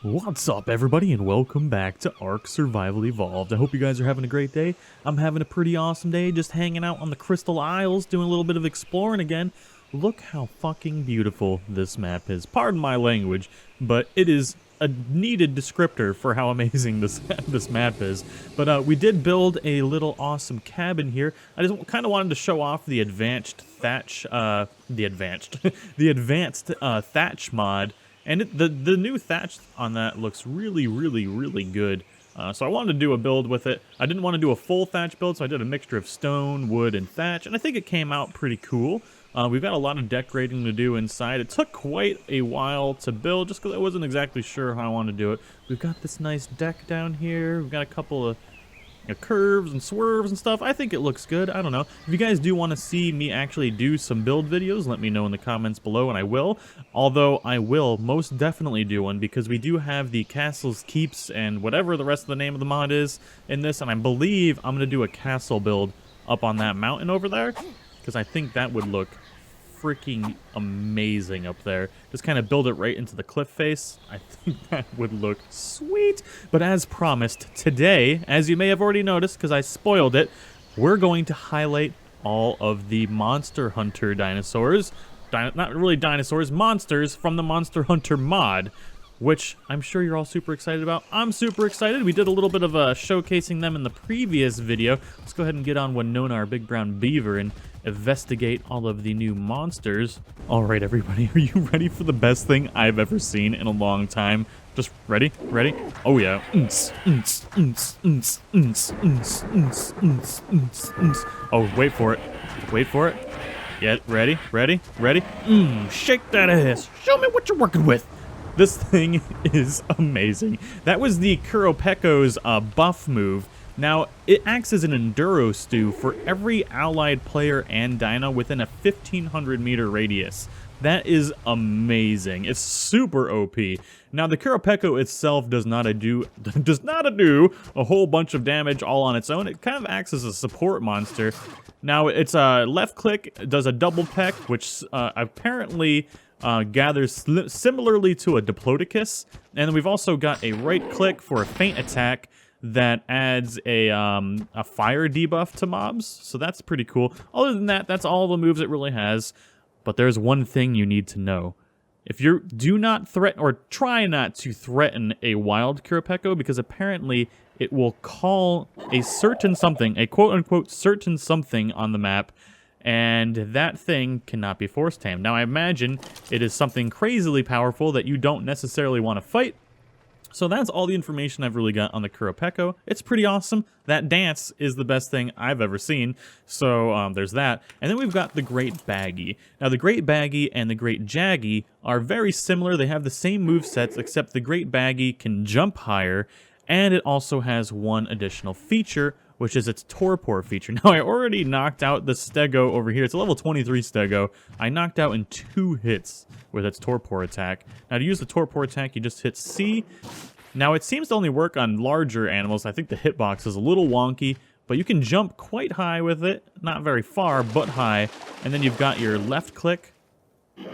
What's up, everybody, and welcome back to Ark Survival Evolved. I hope you guys are having a great day. I'm having a pretty awesome day, just hanging out on the Crystal Isles, doing a little bit of exploring again. Look how fucking beautiful this map is. Pardon my language, but it is a needed descriptor for how amazing this map is. But we did build a little awesome cabin here. I just kind of wanted to show off the advanced thatch, the advanced thatch mod. And the new thatch on that looks really good. So I wanted to do a build with it. I didn't want to do a full thatch build, so I did a mixture of stone, wood, and thatch. And I think it came out pretty cool. We've got a lot of decorating to do inside. It took quite a while to build, just because I wasn't exactly sure how I wanted to do it. We've got this nice deck down here. We've got a couple of curves and swerves and stuff. I think it looks good. I don't know. If you guys do want to see me actually do some build videos, let me know in the comments below, and I will. Although I will most definitely do one, because we do have the castles, keeps, and whatever the rest of the name of the mod is in this, and I believe I'm going to do a castle build up on that mountain over there, because I think that would look freaking amazing up there. Just kind of build it right into the cliff face. I think that would look sweet. But as promised, today, as you may have already noticed because I spoiled it, we're going to highlight all of the Monster Hunter dinosaurs. Not really dinosaurs, monsters from the Monster Hunter mod, which I'm sure you're all super excited about. I'm super excited. We did a little bit of showcasing them in the previous video. Let's go ahead and get on Winona, our big brown beaver, and investigate all of the new monsters. All right, everybody, are you ready for the best thing I've ever seen in a long time? Just ready? Ready? Oh yeah. Oh, wait for it. Wait for it. Yeah, ready? Ready? Ready? Shake that ass. Show me what you're working with. This thing is amazing. That was the Qurupeco's buff move. Now, it acts as an enduro stew for every allied player and dino within a 1,500 meter radius. That is amazing. It's super OP. Now, the Qurupeco itself does not do a whole bunch of damage all on its own. It kind of acts as a support monster. Now, it's a left click, does a double peck, which apparently gathers similarly to a Diplodocus. And then we've also got a right click for a feint attack that adds a fire debuff to mobs, so that's pretty cool. Other than that, that's all the moves it really has. But there's one thing you need to know. If you do not threaten, or try not to threaten, a wild Qurupeco, because apparently it will call a certain something, a quote-unquote certain something on the map, and that thing cannot be force tamed. Now, I imagine it is something crazily powerful that you don't necessarily want to fight. So that's all the information I've really got on the Qurupeco. It's pretty awesome. That dance is the best thing I've ever seen. So there's that. And then we've got the Great Baggi. Now the Great Baggi and the Great Jaggi are very similar. They have the same movesets, except the Great Baggi can jump higher. And it also has one additional feature, which is its torpor feature. Now, I already knocked out the Stego over here. It's a level 23 Stego. I knocked out in 2 hits with its torpor attack. Now, to use the torpor attack, you just hit C. Now, it seems to only work on larger animals. I think the hitbox is a little wonky, but you can jump quite high with it. Not very far, but high. And then you've got your left click,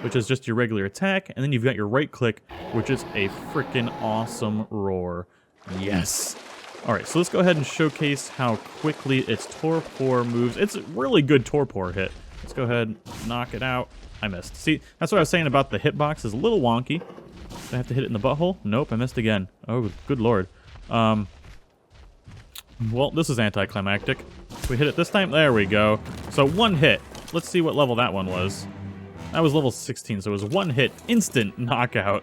which is just your regular attack. And then you've got your right click, which is a freaking awesome roar. Yes. Alright, so let's go ahead and showcase how quickly its torpor moves. It's a really good torpor hit. Let's go ahead and knock it out. I missed. See, that's what I was saying about the hitbox. Is a little wonky. Do I have to hit it in the butthole? Nope, I missed again. Oh, good lord. Well, this is anticlimactic. We hit it this time? There we go. So 1 hit. Let's see what level that one was. That was level 16, so it was 1 hit, instant knockout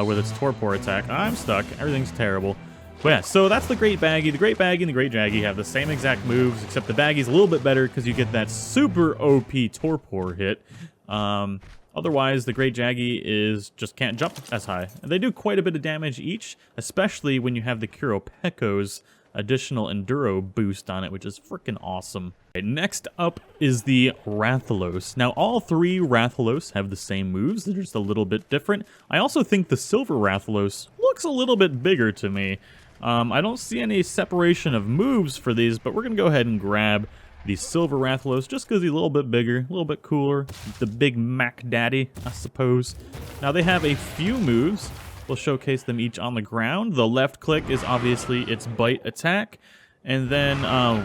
with its torpor attack. I'm stuck. Everything's terrible. But yeah, so that's the Great Baggi. The Great Baggi and the Great Jaggi have the same exact moves, except the Baggi's a little bit better because you get that super OP torpor hit. Otherwise, the Great Jaggi just can't jump as high. And they do quite a bit of damage each, especially when you have the Qurupeco's additional enduro boost on it, which is freaking awesome. Okay, next up is the Rathalos. Now, all 3 Rathalos have the same moves. They're just a little bit different. I also think the Silver Rathalos looks a little bit bigger to me. I don't see any separation of moves for these, but we're going to go ahead and grab the Silver Rathalos just because he's a little bit bigger, a little bit cooler. The big Mac Daddy, I suppose. Now, they have a few moves. We'll showcase them each on the ground. The left click is obviously its bite attack. And then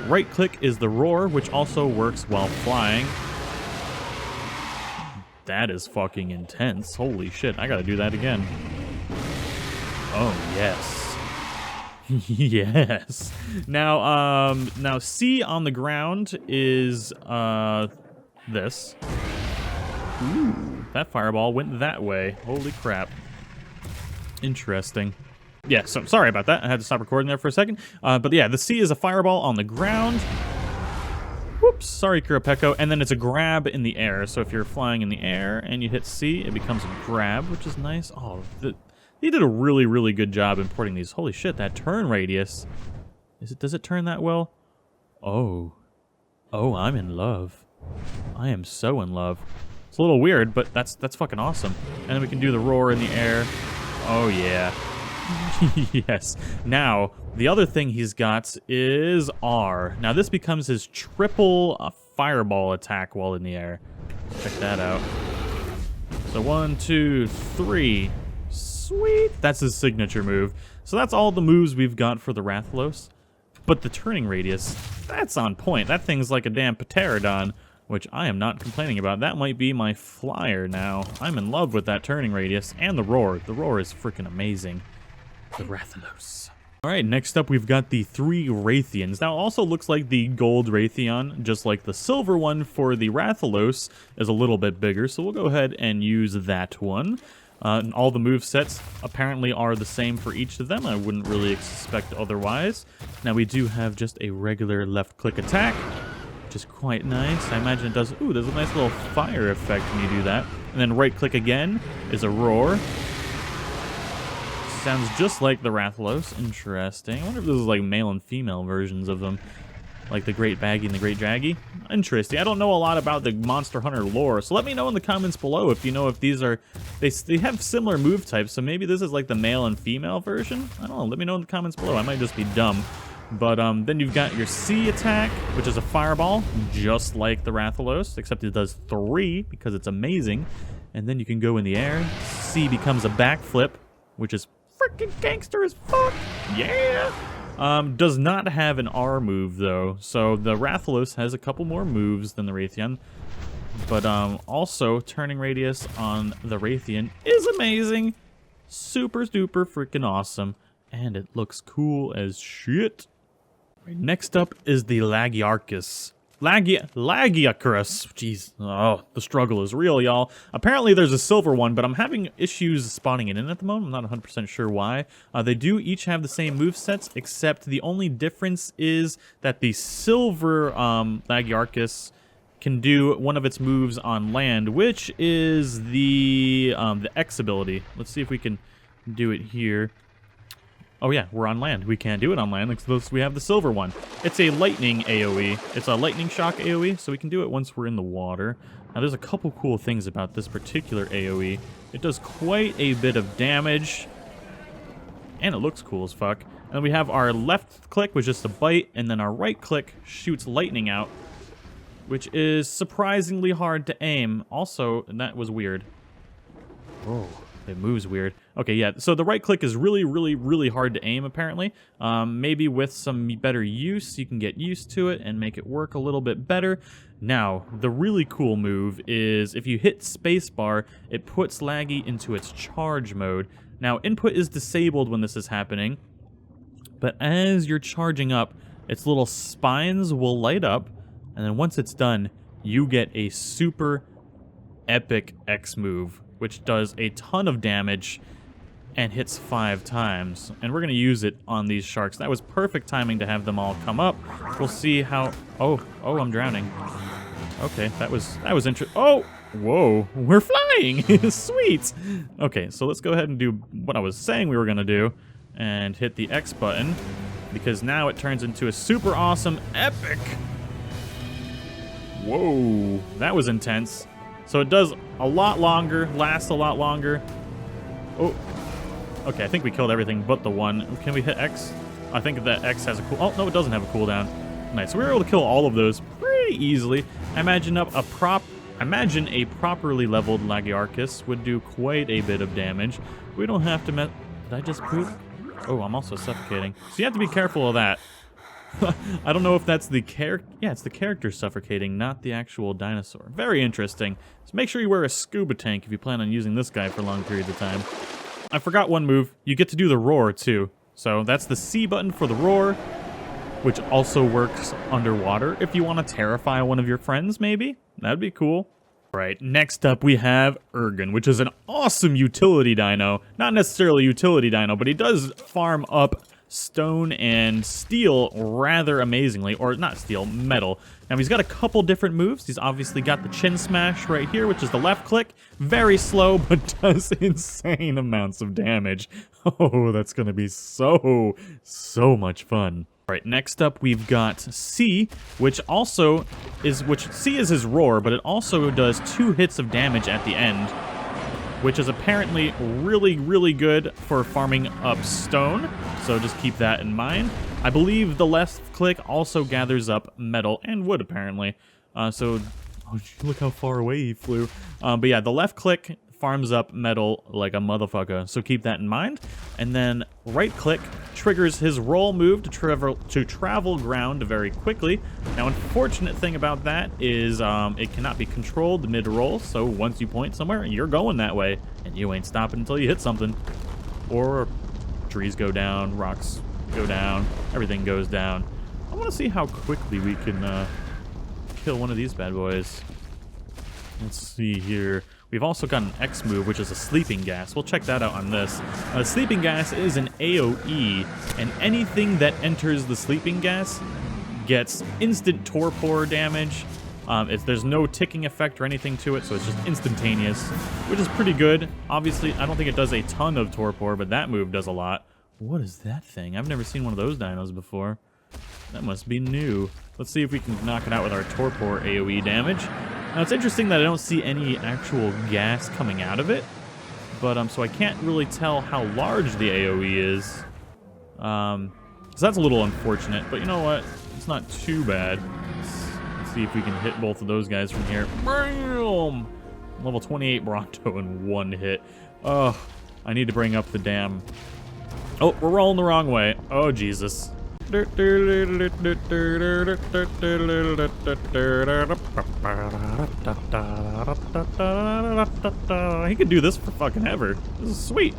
right click is the roar, which also works while flying. That is fucking intense. Holy shit, I gotta do that again. Oh, yes. Yes. Now C on the ground is this. Ooh, that fireball went that way. Holy crap. Interesting. Yeah, so sorry about that. I had to stop recording there for a second. But yeah, the C is a fireball on the ground. Whoops, sorry, Qurupeco. And then it's a grab in the air. So if you're flying in the air and you hit C, it becomes a grab, which is nice. Oh, they did a really, really good job importing these. Holy shit, that turn radius. Does it turn that well? Oh. Oh, I'm in love. I am so in love. It's a little weird, but that's fucking awesome. And then we can do the roar in the air. Oh, yeah. Yes. Now, the other thing he's got is R. Now, this becomes his triple fireball attack while in the air. Check that out. So 1, 2, 3. Sweet. That's his signature move. So that's all the moves we've got for the Rathalos. But the turning radius, that's on point. That thing's like a damn pterodon, which I am not complaining about. That might be my flyer now. I'm in love with that turning radius and the roar. The roar is freaking amazing. The Rathalos. Alright, next up we've got the 3 Rathians. Now it also looks like the gold Rathian, just like the silver one for the Rathalos is a little bit bigger, so we'll go ahead and use that one. And all the movesets apparently are the same for each of them. I wouldn't really expect otherwise. Now we do have just a regular left-click attack, which is quite nice. I imagine it does... Ooh, there's a nice little fire effect when you do that. And then right-click again is a roar. Sounds just like the Rathalos. Interesting. I wonder if this is like male and female versions of them. Like the Great Baggi and the Great Jaggi. Interesting. I don't know a lot about the Monster Hunter lore, so let me know in the comments below if you know if these are... They have similar move types, so maybe this is like the male and female version? I don't know. Let me know in the comments below. I might just be dumb. But then you've got your C attack, which is a fireball, just like the Rathalos, except it does 3 because it's amazing. And then you can go in the air. C becomes a backflip, which is freaking gangster as fuck. Yeah! Does not have an R move, though. So the Rathalos has a couple more moves than the Rathian. But also, turning radius on the Rathian is amazing. Super duper freaking awesome. And it looks cool as shit. Next up is the Lagiacrus. Lagiacrus. Jeez. Oh, the struggle is real, y'all. Apparently there's a silver one, but I'm having issues spawning it in at the moment. I'm not 100% sure why. They do each have the same movesets, except the only difference is that the silver Lagiacrus can do one of its moves on land, which is the X ability. Let's see if we can do it here. Oh yeah, we're on land. We can't do it on land because we have the silver one. It's a lightning AoE. It's a lightning shock AoE, so we can do it once we're in the water. Now there's a couple cool things about this particular AoE. It does quite a bit of damage, and it looks cool as fuck. And we have our left click, which is just a bite, and then our right click shoots lightning out, which is surprisingly hard to aim. Also, and that was weird. Oh. It moves weird. Okay, yeah, so the right click is really, really, really hard to aim, apparently. Maybe with some better use, you can get used to it and make it work a little bit better. Now, the really cool move is if you hit spacebar, it puts Laggy into its charge mode. Now, input is disabled when this is happening, but as you're charging up, its little spines will light up, and then once it's done, you get a super epic X move, which does a ton of damage and hits 5 times. And we're going to use it on these sharks. That was perfect timing to have them all come up. We'll see how... Oh, I'm drowning. Okay, that was interesting. Oh, whoa, we're flying. Sweet. Okay, so let's go ahead and do what I was saying we were going to do and hit the X button, because now it turns into a super awesome epic. Whoa, that was intense. So it does a lot longer, lasts a lot longer. Oh, okay, I think we killed everything but the one. Can we hit X? I think that X has a cool... Oh, no, it doesn't have a cooldown. Nice, so we were able to kill all of those pretty easily. I imagine up a prop I imagine a properly leveled Lagiacrus would do quite a bit of damage. We don't have to Did I just poop? Oh, I'm also suffocating. So you have to be careful of that. I don't know if that's the yeah, it's the character suffocating, not the actual dinosaur. Very interesting. So make sure you wear a scuba tank if you plan on using this guy for long periods of time. I forgot one move. You get to do the roar, too. So that's the C button for the roar, which also works underwater if you want to terrify one of your friends, maybe. That'd be cool. Right, next up we have Uragaan, which is an awesome utility dino. Not necessarily utility dino, but he does farm up stone and steel rather amazingly, or not steel, metal. Now he's got a couple different moves. He's obviously got the chin smash right here, which is the left click. Very slow, but does insane amounts of damage. Oh, that's gonna be so much fun. Right, next up we've got C, which C is his roar, but it also does 2 hits of damage at the end, which is apparently really good for farming up stone, so just keep that in mind. I believe the left click also gathers up metal and wood, apparently. Oh, look how far away he flew. But yeah, the left click farms up metal like a motherfucker, so keep that in mind. And then right click triggers his roll move to travel ground very quickly. Now, unfortunate thing about that is it cannot be controlled mid-roll, so once you point somewhere, you're going that way, and you ain't stopping until you hit something. Or trees go down, rocks go down, everything goes down. I want to see how quickly we can kill one of these bad boys. Let's see here. We've also got an X move, which is a sleeping gas. We'll check that out on this. Sleeping gas is an AoE, and anything that enters the sleeping gas gets instant torpor damage. There's no ticking effect or anything to it, so it's just instantaneous, which is pretty good. Obviously, I don't think it does a ton of torpor, but that move does a lot. What is that thing? I've never seen one of those dinos before. That must be new. Let's see if we can knock it out with our torpor AoE damage. Now, it's interesting that I don't see any actual gas coming out of it, but so I can't really tell how large the AoE is. So that's a little unfortunate, but you know what? It's not too bad. Let's see if we can hit both of those guys from here. Bam! Level 28 Bronto in 1 hit. Oh, I need to bring up the damn... Oh, we're rolling the wrong way. Oh, Jesus. He could do this for fucking ever. This is sweet.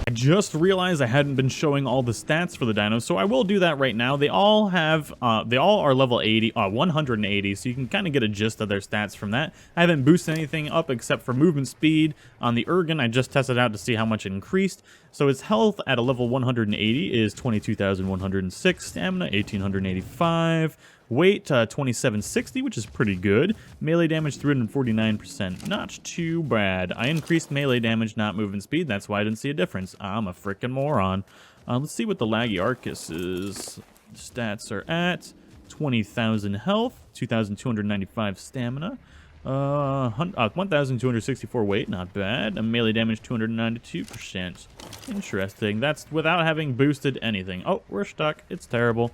I just realized I hadn't been showing all the stats for the dinos, so I will do that right now. They all are level 80, 180, so you can kind of get a gist of their stats from that. I haven't boosted anything up except for movement speed. On the Uragaan, I just tested out to see how much it increased. So its health at a level 180 is 22,106, stamina 1,885, weight 2760, which is pretty good. Melee damage 349%, not too bad. I increased melee damage, not movement speed. That's why I didn't see a difference. I'm a freaking moron. Let's see what the Lagiacrus's stats are at. 20,000 health, 2,295 stamina. 1,264 weight, not bad. A melee damage 292%. Interesting. That's without having boosted anything. Oh, we're stuck. It's terrible.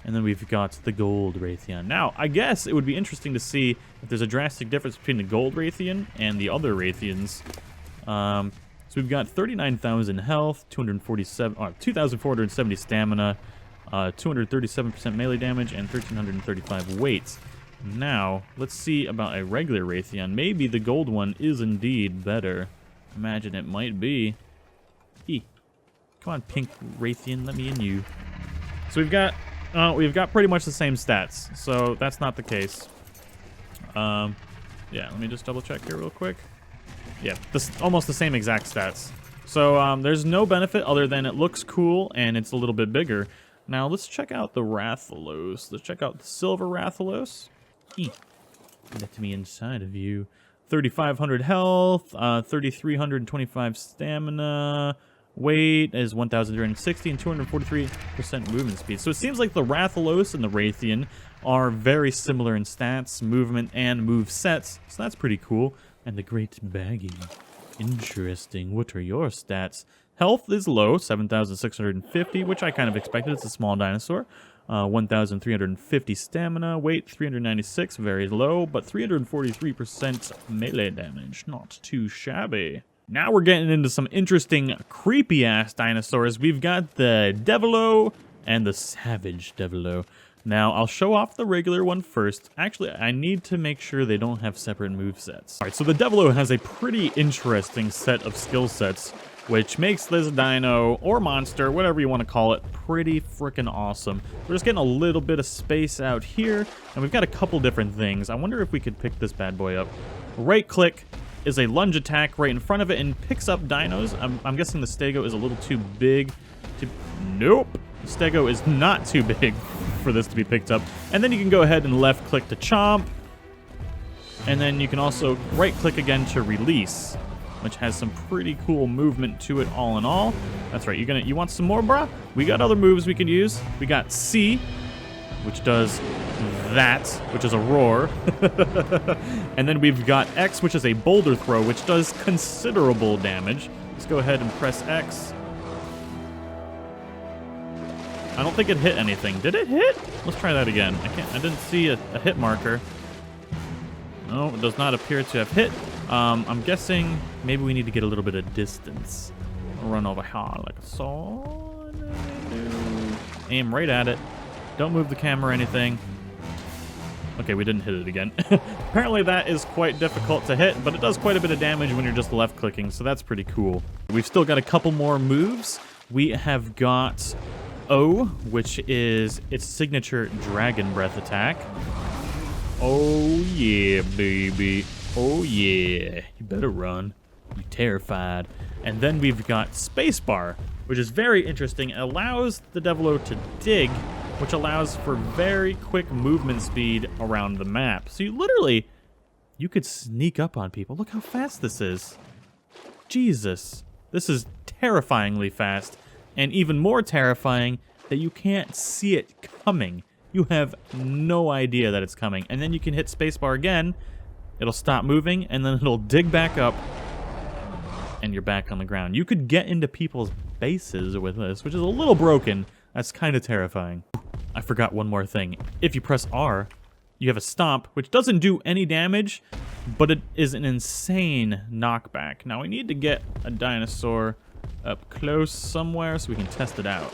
And then we've got the Gold Rathian. Now, I guess it would be interesting to see if there's a drastic difference between the Gold Rathian and the other Rathians. So we've got 39,000 health, 2,470 stamina, 237% melee damage, and 1,335 weight. Now, let's see about a regular Rathian. Maybe the gold one is indeed better. Imagine it might be. Come on, pink Rathian, let me in you. So we've got pretty much the same stats, so that's not the case. Yeah, let me just double check here real quick. Yeah, almost the same exact stats. So there's no benefit other than it looks cool and it's a little bit bigger. Now let's check out the Rathalos. Let's check out the Silver Rathalos. Let me inside of you. 3,500 health, 3,325 stamina. Weight is 1,360 and 243% movement speed. So it seems like the Rathalos and the Rathian are very similar in stats, movement, and move sets. So that's pretty cool. And the Great Baggi. Interesting. What are your stats? Health is low, 7,650, which I kind of expected. It's a small dinosaur. 1,350 stamina, weight 396, very low, but 343% melee damage, not too shabby. Now we're getting into some interesting, creepy-ass dinosaurs. We've got the Deviljho and the Savage Deviljho. Now, I'll show off the regular one first. Actually, I need to make sure they don't have separate movesets. Alright, so the Deviljho has a pretty interesting set of skill sets, which makes this dino, or monster, whatever you want to call it, pretty freaking awesome. We're just getting a little bit of space out here, and we've got a couple different things. I wonder if we could pick this bad boy up. Right-click is a lunge attack right in front of it and picks up dinos. I'm guessing the stego is a little too big to... Nope! The stego is not too big for this to be picked up. And then you can go ahead and left-click to chomp. And then you can also right-click again to release, which has some pretty cool movement to it all in all. That's right, you want some more, bruh? We got other moves we can use. We got C, which does that, which is a roar. And then we've got X, which is a boulder throw, which does considerable damage. Let's go ahead and press X. I don't think it hit anything. Did it hit? Let's try that again. I didn't see a hit marker. No, it does not appear to have hit. I'm guessing maybe we need to get a little bit of distance. Run over here like so. Aim right at it. Don't move the camera or anything. Okay, we didn't hit it again. Apparently that is quite difficult to hit, but it does quite a bit of damage when you're just left-clicking, so that's pretty cool. We've still got a couple more moves. We have got O, which is its signature Dragon Breath attack. Oh yeah, baby. Oh yeah. You better run. You're terrified. And then we've got Spacebar, which is very interesting. It allows the Deviljho to dig, which allows for very quick movement speed around the map. So you could sneak up on people. Look how fast this is. Jesus. This is terrifyingly fast. And even more terrifying that you can't see it coming. You have no idea that it's coming. And then you can hit spacebar again. It'll stop moving, and then it'll dig back up. And you're back on the ground. You could get into people's bases with this, which is a little broken. That's kind of terrifying. I forgot one more thing. If you press R, you have a stomp, which doesn't do any damage, but it is an insane knockback. Now we need to get a dinosaur up close somewhere so we can test it out.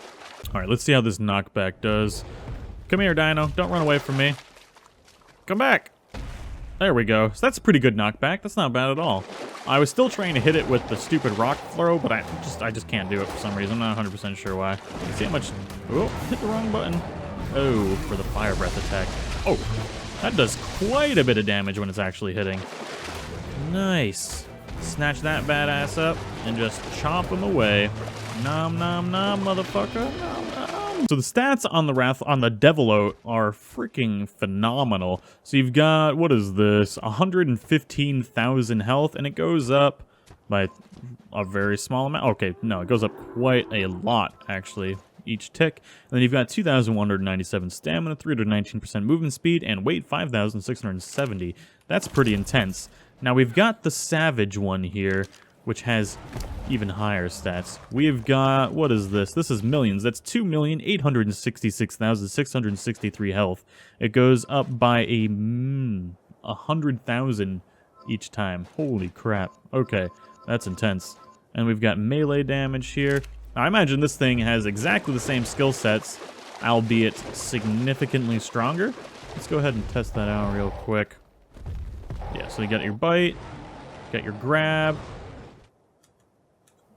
Alright, let's see how this knockback does. Come here, dino. Don't run away from me. Come back. There we go. So that's a pretty good knockback. That's not bad at all. I was still trying to hit it with the stupid rock throw, but I just can't do it for some reason. I'm not 100% sure why. Let's see how much... Oh, hit the wrong button. Oh, for the fire breath attack. Oh, that does quite a bit of damage when it's actually hitting. Nice. Snatch that badass up and just chomp him away. Nom nom nom, motherfucker. Nom nom. So the stats on the Deviljho are freaking phenomenal. So you've got, what is this? 115,000 health, and it goes up by a very small amount. Okay, no, it goes up quite a lot, actually, each tick. And then you've got 2,197 stamina, 319% movement speed, and weight 5,670. That's pretty intense. Now we've got the Savage one here, which has even higher stats. We've got, what is this? This is millions. That's 2,866,663 health. It goes up by 100,000 each time. Holy crap. Okay, that's intense. And we've got melee damage here. Now, I imagine this thing has exactly the same skill sets, albeit significantly stronger. Let's go ahead and test that out real quick. Yeah, so you got your bite, got your grab.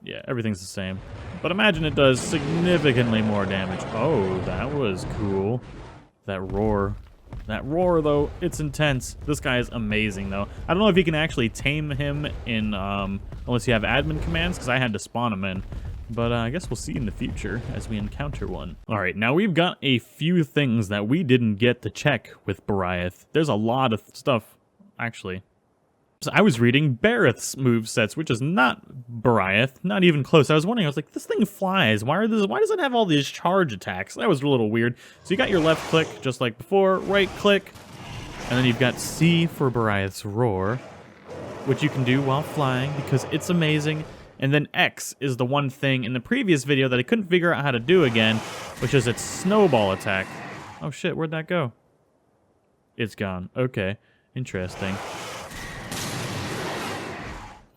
Yeah, everything's the same. But imagine it does significantly more damage. Oh, that was cool. That roar. That roar, though, it's intense. This guy is amazing, though. I don't know if you can actually tame him in, unless you have admin commands, because I had to spawn him in. But I guess we'll see in the future as we encounter one. Alright, now we've got a few things that we didn't get to check with Barioth. There's a lot of stuff, actually. So I was reading Barroth's movesets, which is not Barioth, not even close. I was wondering, I was like, this thing flies. Why does it have all these charge attacks? That was a little weird. So you got your left click, just like before, right click, and then you've got C for Barioth's roar, which you can do while flying because it's amazing. And then X is the one thing in the previous video that I couldn't figure out how to do again, which is its snowball attack. Oh shit, where'd that go? It's gone. Okay. Interesting.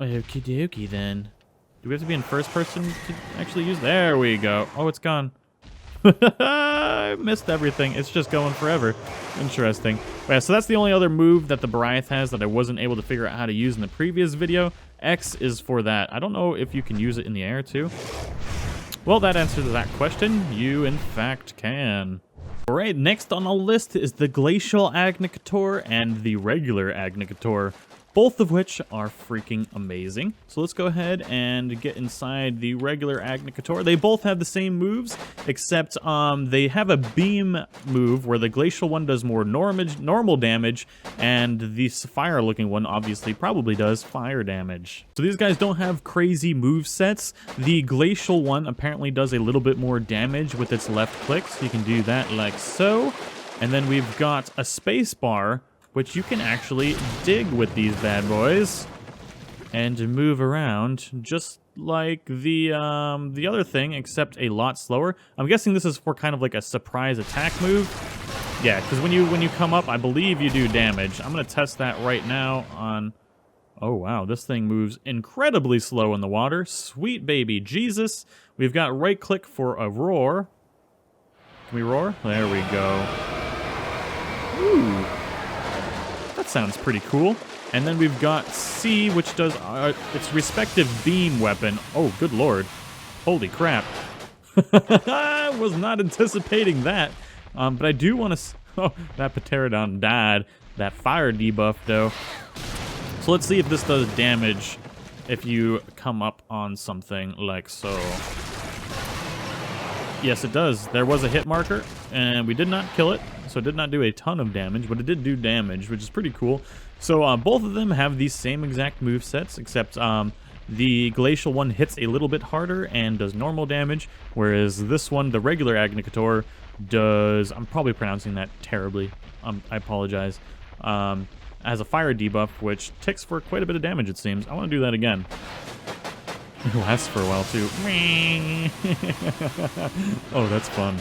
Okie dokie then. Do we have to be in first person to actually use? There we go. Oh, it's gone. I missed everything. It's just going forever. Interesting. Yeah, so that's the only other move that the Barioth has that I wasn't able to figure out how to use in the previous video. X is for that. I don't know if you can use it in the air too. Well, that answers that question. You, in fact, can. Alright, next on the list is the Glacial Agnaktor and the regular Agnaktor, both of which are freaking amazing. So let's go ahead and get inside the regular Agnaktor. They both have the same moves, except they have a beam move where the glacial one does more normal damage, and the fire-looking one obviously probably does fire damage. So these guys don't have crazy move sets. The glacial one apparently does a little bit more damage with its left click, so you can do that like so. And then we've got a space bar, which you can actually dig with these bad boys and move around just like the other thing, except a lot slower. I'm guessing this is for kind of like a surprise attack move. Yeah, because when you come up, I believe you do damage. I'm gonna test that right now on. Oh wow, this thing moves incredibly slow in the water. Sweet baby Jesus. We've got right click for a roar. Can we roar? There we go. Ooh. That sounds pretty cool. And then we've got C, which does its respective beam weapon. Oh, good lord. Holy crap. I was not anticipating that. But I do want to... Oh, that Pterodon died. That fire debuff, though. So let's see if this does damage if you come up on something like so. Yes, it does. There was a hit marker, and we did not kill it. So it did not do a ton of damage, but it did do damage, which is pretty cool. So both of them have these same exact movesets, except the glacial one hits a little bit harder and does normal damage, whereas this one, the regular Agnaktor, does... I'm probably pronouncing that terribly. I apologize. Has a fire debuff, which ticks for quite a bit of damage, it seems. I want to do that again. It lasts for a while, too. Oh, that's fun.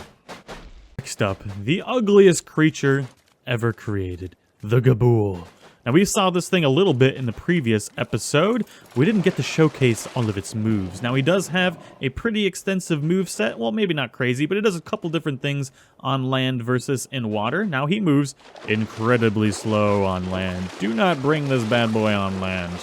Next up, the ugliest creature ever created, the Gobul. Now, we saw this thing a little bit in the previous episode. We didn't get to showcase all of its moves. Now, he does have a pretty extensive move set. Well, maybe not crazy, but it does a couple different things on land versus in water. Now, he moves incredibly slow on land. Do not bring this bad boy on land.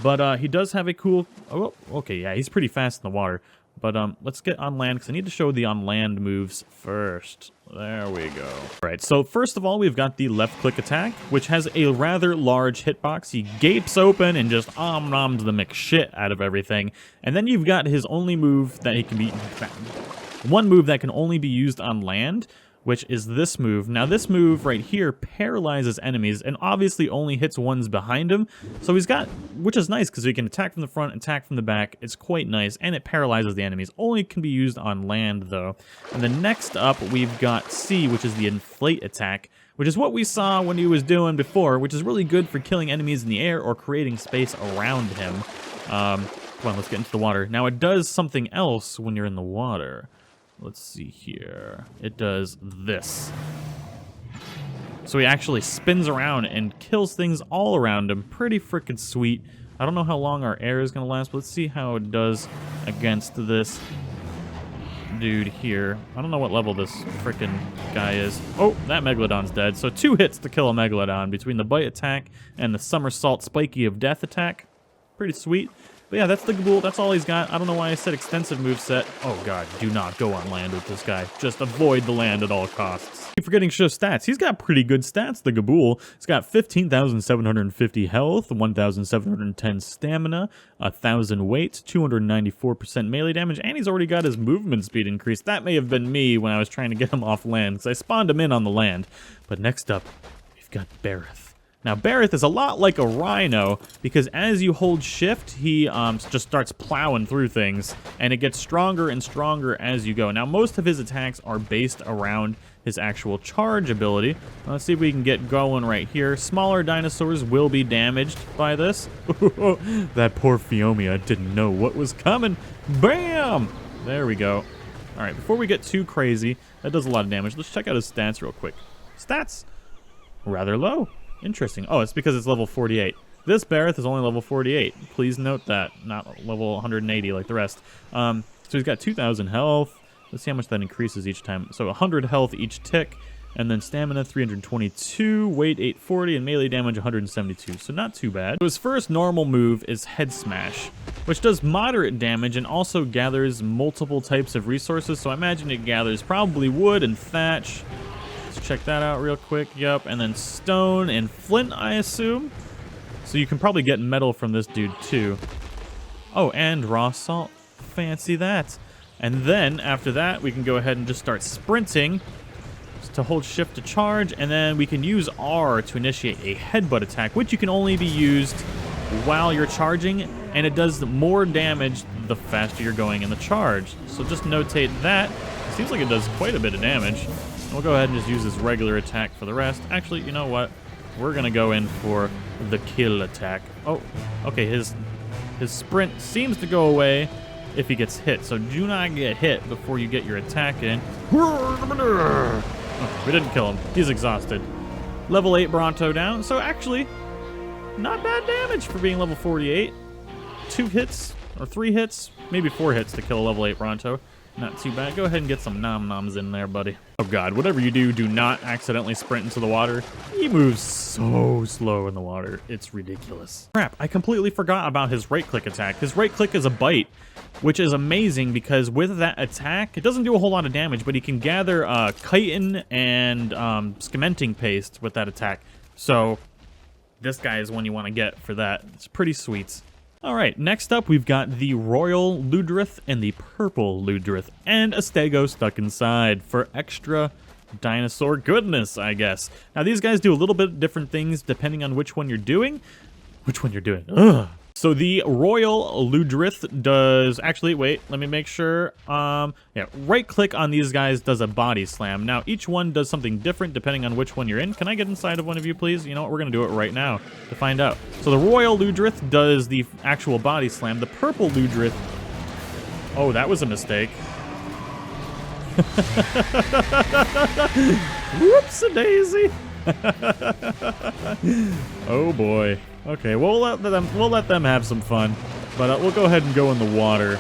But he does have a cool... Oh, okay, yeah, he's pretty fast in the water. But let's get on land, because I need to show the on land moves first. There we go. All right, so first of all, we've got the left click attack, which has a rather large hitbox. He gapes open and just noms the McShit out of everything. And then you've got his only move that he can be... One move that can only be used on land, which is this move. Now, this move right here paralyzes enemies and obviously only hits ones behind him. So he's got, which is nice because he can attack from the front, attack from the back. It's quite nice, and it paralyzes the enemies. Only can be used on land, though. And then next up, we've got C, which is the inflate attack, which is what we saw when he was doing before, which is really good for killing enemies in the air or creating space around him. Come on, let's get into the water. Now, it does something else when you're in the water. Let's see here. It does this. So he actually spins around and kills things all around him. Pretty freaking sweet. I don't know how long our air is going to last, but let's see how it does against this dude here. I don't know what level this freaking guy is. Oh, that Megalodon's dead. So 2 hits to kill a Megalodon between the bite attack and the somersault spiky of death attack. Pretty sweet. But yeah, that's the Gobul. That's all he's got. I don't know why I said extensive moveset. Oh god, do not go on land with this guy. Just avoid the land at all costs. Keep forgetting to show stats. He's got pretty good stats, the Gobul. He's got 15,750 health, 1,710 stamina, 1,000 weight, 294% melee damage, and he's already got his movement speed increased. That may have been me when I was trying to get him off land, because I spawned him in on the land. But next up, we've got Barroth. Now, Barroth is a lot like a rhino, because as you hold shift, he just starts plowing through things, and it gets stronger and stronger as you go. Now, most of his attacks are based around his actual charge ability. Let's see if we can get going right here. Smaller dinosaurs will be damaged by this. That poor Phiomia didn't know what was coming. Bam! There we go. All right, before we get too crazy, that does a lot of damage. Let's check out his stats real quick. Stats, rather low. Interesting. Oh, it's because it's level 48. This Barroth is only level 48. Please note that, not level 180 like the rest. So he's got 2,000 health. Let's see how much that increases each time. So 100 health each tick, and then stamina 322, weight 840, and melee damage 172. So not too bad. So his first normal move is Head Smash, which does moderate damage and also gathers multiple types of resources. So I imagine it gathers probably wood and thatch. Let's check that out real quick. Yep, and then stone and flint, I assume. So you can probably get metal from this dude too. Oh, and raw salt. Fancy that. And then after that, we can go ahead and just start sprinting to hold shift to charge, and then we can use R to initiate a headbutt attack, which you can only be used while you're charging, and it does more damage the faster you're going in the charge. So just notate that. It seems like it does quite a bit of damage. And we'll go ahead and just use this regular attack for the rest. Actually, you know what? We're gonna go in for the kill attack. Oh, okay, his sprint seems to go away if he gets hit, so do not get hit before you get your attack in. Okay, we didn't kill him. He's exhausted. Level 8 Bronto down, so actually, not bad damage for being level 48. 2 hits, or 3 hits, maybe 4 hits to kill a level 8 Bronto. Not too bad. Go ahead and get some nom-noms in there, buddy. Oh god, whatever you do, do not accidentally sprint into the water. He moves so slow in the water. It's ridiculous. Crap, I completely forgot about his right-click attack. His right-click is a bite, which is amazing because with that attack, it doesn't do a whole lot of damage, but he can gather chitin and cementing paste with that attack. So this guy is one you want to get for that. It's pretty sweet. Alright, next up we've got the Royal Ludroth and the Purple Ludroth, and a Stego stuck inside for extra dinosaur goodness, I guess. Now these guys do a little bit different things depending on which one you're doing. Ugh. So the Royal Ludroth does, actually, wait, let me make sure. Yeah, right click on these guys does a body slam. Now each one does something different depending on which one you're in. Can I get inside of one of you, please? You know what, we're gonna do it right now to find out. So the Royal Ludroth does the actual body slam. The Purple Ludroth, oh, that was a mistake. Whoops-a-daisy. Oh boy. Okay, we'll let them have some fun, but we'll go ahead and go in the water.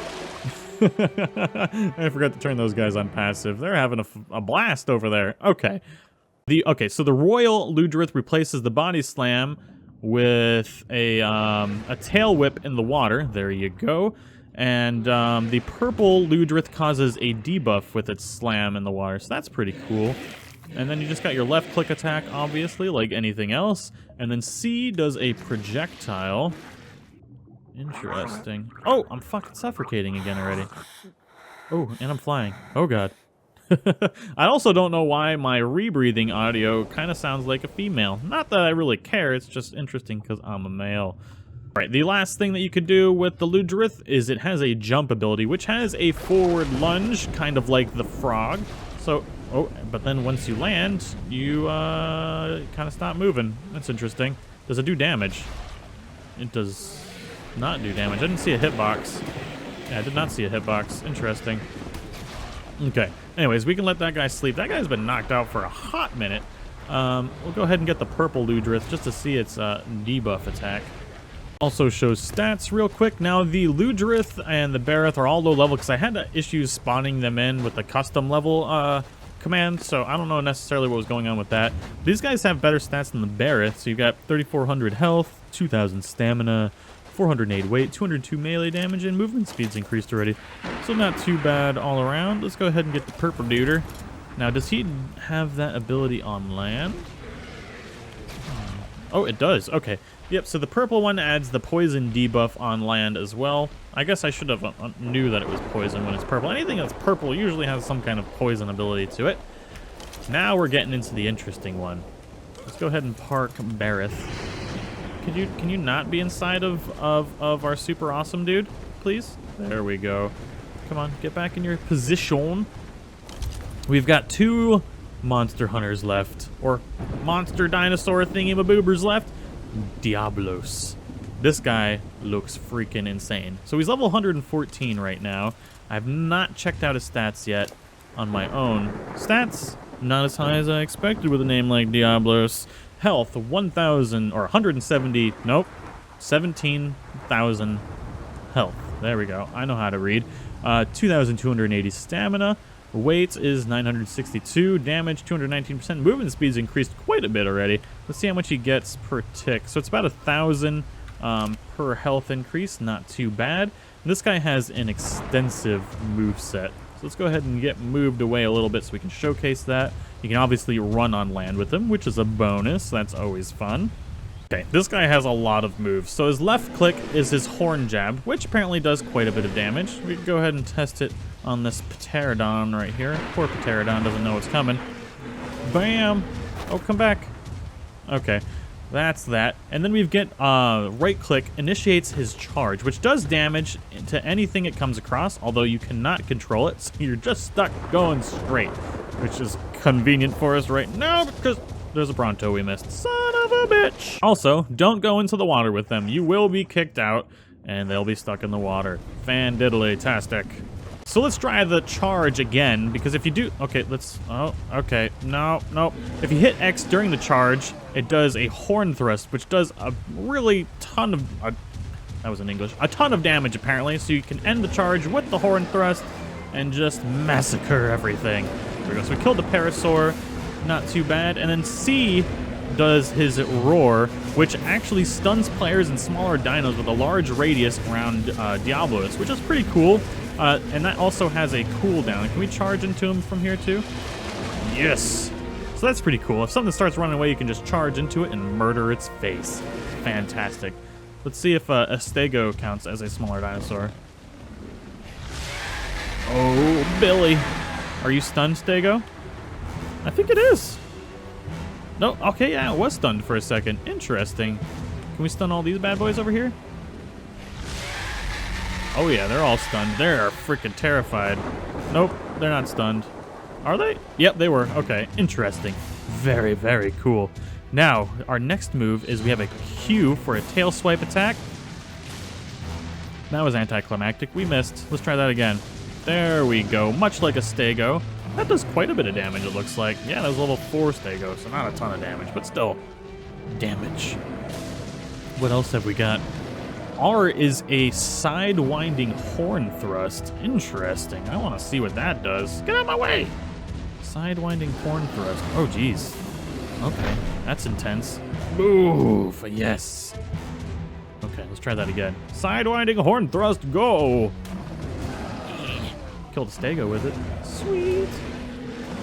I forgot to turn those guys on passive. They're having a blast over there. Okay. So the Royal Ludroth replaces the body slam with a tail whip in the water. There you go. And the Purple Ludroth causes a debuff with its slam in the water, so that's pretty cool. And then you just got your left click attack, obviously, like anything else. And then C does a projectile. Interesting. Oh, I'm fucking suffocating again already. Oh, and I'm flying. Oh, God. I also don't know why my rebreathing audio kind of sounds like a female. Not that I really care, it's just interesting because I'm a male. Alright, the last thing that you could do with the Ludroth is it has a jump ability, which has a forward lunge, kind of like the frog. So, oh, but then once you land, you kind of stop moving. That's interesting. Does it do damage? It does not do damage. I didn't see a hitbox. Yeah, I did not see a hitbox. Interesting. Okay. Anyways, we can let that guy sleep. That guy's been knocked out for a hot minute. We'll go ahead and get the Purple Ludroth just to see its debuff attack. Also shows stats real quick. Now, the Ludroth and the Barroth are all low level because I had issues spawning them in with the custom level command, so I don't know necessarily what was going on with that. These guys have better stats than the Barroth, so you've got 3,400 health, 2,000 stamina, 408 weight, 202 melee damage, and movement speed's increased already. So not too bad all around. Let's go ahead and get the Purple Duder. Now, does he have that ability on land? Oh, it does. Okay. Yep, so the purple one adds the poison debuff on land as well. I guess I should have knew that it was poison when it's purple. Anything that's purple usually has some kind of poison ability to it. Now we're getting into the interesting one. Let's go ahead and park Barroth. Can you not be inside of our super awesome dude, please? There we go. Come on, get back in your position. We've got 2 monster hunters left, or monster dinosaur thingy-maboobers left. Diablos. This guy looks freaking insane. So he's level 114 right now. I've not checked out his stats yet on my own. Stats, not as high as I expected with a name like Diablos. Health, 1,000, or 170, nope, 17,000 health. There we go. I know how to read. 2,280 stamina. Weight is 962. Damage, 219%. Movement speed's increased quite a bit already. Let's see how much he gets per tick. So it's about 1,000 per health increase. Not too bad. And this guy has an extensive move set. So let's go ahead and get moved away a little bit so we can showcase that. You can obviously run on land with him, which is a bonus. That's always fun. Okay, this guy has a lot of moves. So his left click is his horn jab, which apparently does quite a bit of damage. We can go ahead and test it on this Pterodon right here. Poor Pterodon doesn't know what's coming. Bam! Oh, come back. Okay, that's that. And then we get right click initiates his charge, which does damage to anything it comes across, although you cannot control it, so you're just stuck going straight, which is convenient for us right now because there's a Bronto we missed. Son of a bitch! Also, don't go into the water with them. You will be kicked out, and they'll be stuck in the water. Fan-diddly-tastic. So let's try the charge again, because if you do... Okay, let's... Oh, okay. No, no. If you hit X during the charge, it does a horn thrust, which does a really ton of... that was in English. A ton of damage, apparently, so you can end the charge with the horn thrust and just massacre everything. There we go. So we killed the Parasaur. Not too bad. And then C does his roar, which actually stuns players and smaller dinos with a large radius around Diablos, which is pretty cool. And that also has a cooldown. Can we charge into him from here too? Yes! So that's pretty cool. If something starts running away, you can just charge into it and murder its face. Fantastic. Let's see if Estego counts as a smaller dinosaur. Oh, Billy. Are you stunned, Stego? I think it is. No, okay, yeah, it was stunned for a second. Interesting. Can we stun all these bad boys over here? Oh yeah, they're all stunned. They're freaking terrified. Nope, they're not stunned. Are they? Yep, they were. Okay, interesting. Very, very cool. Now, our next move is we have a Q for a tail swipe attack. That was anticlimactic. We missed. Let's try that again. There we go. Much like a Stego. That does quite a bit of damage, it looks like. Yeah, that was level 4 Stego, so not a ton of damage, but still, damage. What else have we got? R is a side-winding horn thrust. Interesting. I want to see what that does. Get out of my way! Side-winding horn thrust. Oh, geez. Okay, that's intense. Move! Yes. Okay, let's try that again. Side-winding horn thrust, go! Killed a Stego with it. Sweet.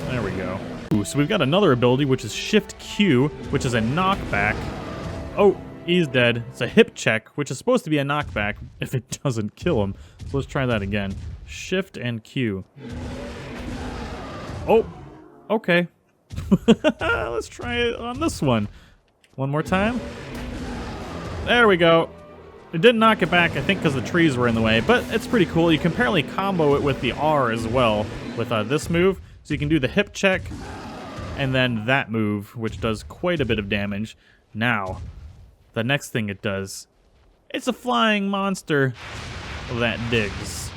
There we go. Ooh, so we've got another ability, which is Shift Q, which is a knockback. Oh, he's dead. It's a hip check, which is supposed to be a knockback if it doesn't kill him. So let's try that again. Shift and Q. Oh, okay. Let's try it on this one. One more time. There we go. It didn't knock it back, I think because the trees were in the way, but it's pretty cool. You can apparently combo it with the R as well, with this move. So you can do the hip check, and then that move, which does quite a bit of damage. Now, the next thing it does, it's a flying monster that digs.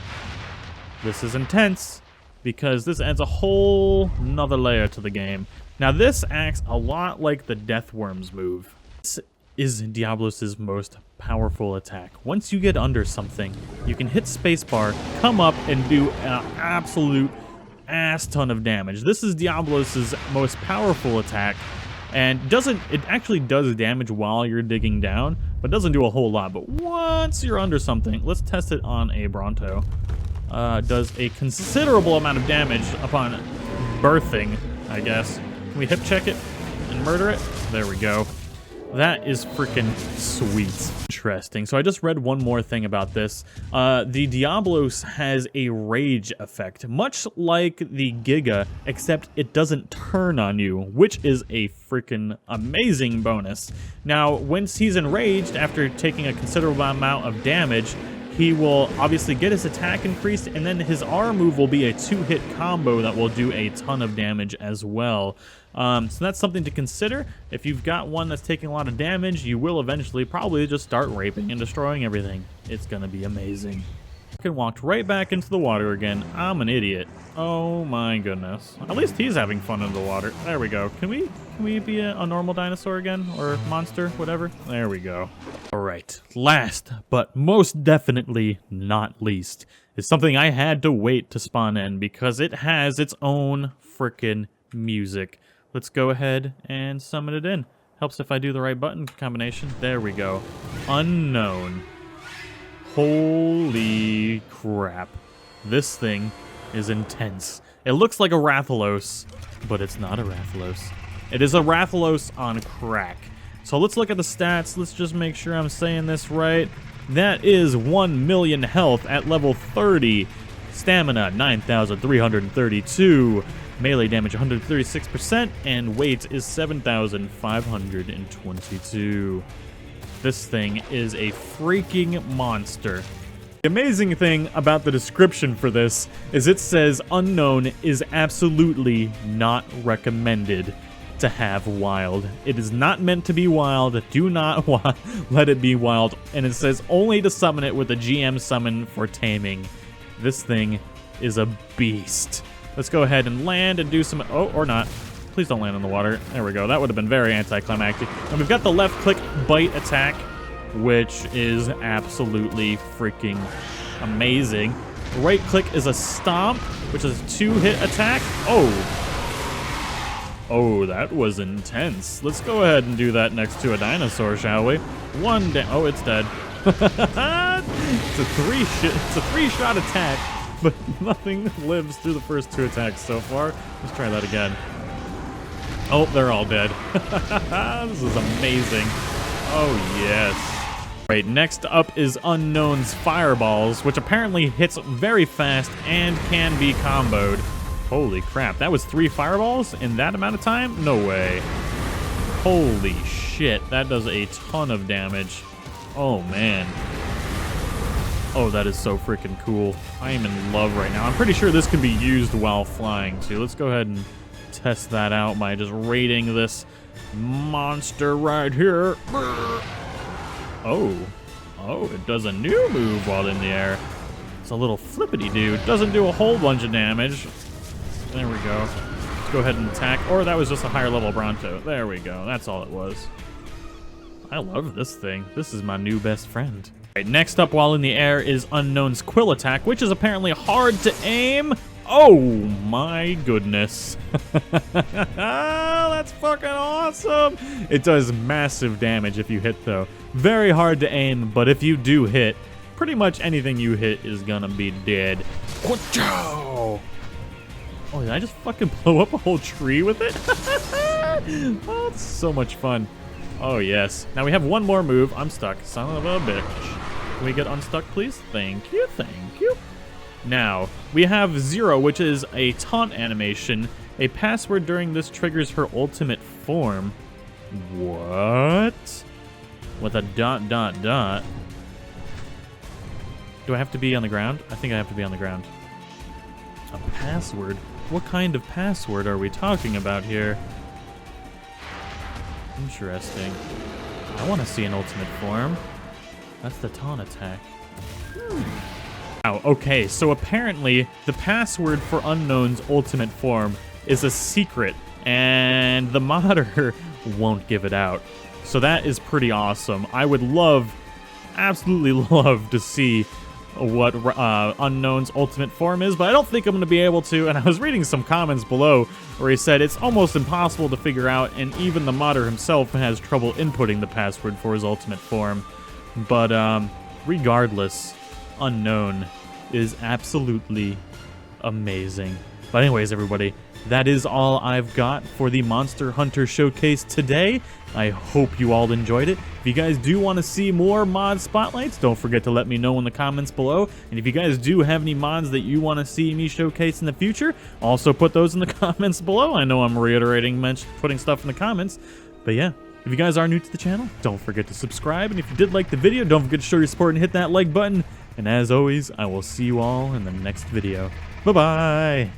This is intense, because this adds a whole nother layer to the game. Now this acts a lot like the Death Worms move. This is Diablos' most powerful attack. Once you get under something, you can hit spacebar, come up, and do an absolute ass ton of damage. This is Diablos' most powerful attack, and it actually does damage while you're digging down, but doesn't do a whole lot. But once you're under something, let's test it on a Bronto. Does a considerable amount of damage upon birthing, I guess. Can we hip check it and murder it? There we go. That is freaking sweet. Interesting. So I just read one more thing about this. The Diablos has a rage effect, much like the Giga, except it doesn't turn on you, which is a freaking amazing bonus. Now, once he's enraged after taking a considerable amount of damage, he will obviously get his attack increased, and then his R move will be a 2-hit combo that will do a ton of damage as well. So that's something to consider. If you've got one that's taking a lot of damage, you will eventually probably just start raping and destroying everything. It's gonna be amazing. Fucking walked right back into the water again. I'm an idiot. Oh my goodness. At least he's having fun in the water. There we go. Can we be a normal dinosaur again? Or monster, whatever? There we go. All right. Last, but most definitely not least, is something I had to wait to spawn in because it has its own frickin' music. Let's go ahead and summon it in. Helps if I do the right button combination. There we go. Unknown. Holy crap. This thing is intense. It looks like a Rathalos, but it's not a Rathalos. It is a Rathalos on crack. So let's look at the stats. Let's just make sure I'm saying this right. That is 1 million health at level 30. Stamina, 9,332. Melee damage, 136%. And weight is 7,522. This thing is a freaking monster. The amazing thing about the description for this is it says Unknown is absolutely not recommended to have wild. It is not meant to be wild. Do not let it be wild. And it says only to summon it with a GM summon for taming. This thing is a beast. Let's go ahead and land and do some... Oh, or not. Please don't land in the water. There we go. That would have been very anticlimactic. And we've got the left click bite attack, which is absolutely freaking amazing. Right click is a stomp, which is a 2-hit attack. Oh, that was intense. Let's go ahead and do that next to a dinosaur, shall we? Oh, it's dead. It's a three-shot attack, but nothing lives through the first 2 attacks so far. Let's try that again. Oh, they're all dead. This is amazing. Oh, yes. Right, next up is Unknown's Fireballs, which apparently hits very fast and can be comboed. Holy crap, that was 3 fireballs in that amount of time? No way. Holy shit, that does a ton of damage. Oh, man. Oh, that is so freaking cool. I am in love right now. I'm pretty sure this can be used while flying, too. Let's go ahead and test that out by just raiding this monster right here. Oh, it does a new move while in the air. It's a little flippity dude. Doesn't do a whole bunch of damage. There we go. Let's go ahead and attack. Or that was just a higher level Bronto. There we go. That's all it was. I love this thing. This is my new best friend. Right, next up while in the air is Unknown's Quill Attack, which is apparently hard to aim. Oh my goodness. That's fucking awesome. It does massive damage if you hit, though. Very hard to aim, but if you do hit, pretty much anything you hit is gonna be dead. Oh, did I just fucking blow up a whole tree with it? Oh, it's so much fun. Oh, yes. Now we have one more move. I'm stuck. Son of a bitch. Can we get unstuck, please? Thank you, thank you. Now, we have Zero, which is a taunt animation. A password during this triggers her ultimate form. What? With a ... Do I have to be on the ground? I think I have to be on the ground. A password? What kind of password are we talking about here? Interesting. I want to see an ultimate form. That's the taunt attack. Wow, okay, so apparently the password for Unknown's ultimate form is a secret, and the modder won't give it out. So that is pretty awesome. I would love, absolutely love to see what Unknown's ultimate form is, but I don't think I'm going to be able to. And I was reading some comments below where he said it's almost impossible to figure out, and even the modder himself has trouble inputting the password for his ultimate form. But regardless, Unknown is absolutely amazing. But anyways, everybody, that is all I've got for the Monster Hunter Showcase today. I hope you all enjoyed it. If you guys do want to see more mod spotlights, don't forget to let me know in the comments below. And if you guys do have any mods that you want to see me showcase in the future, also put those in the comments below. I know I'm reiterating putting stuff in the comments, but yeah. If you guys are new to the channel, don't forget to subscribe. And if you did like the video, don't forget to show your support and hit that like button. And as always, I will see you all in the next video. Bye-bye!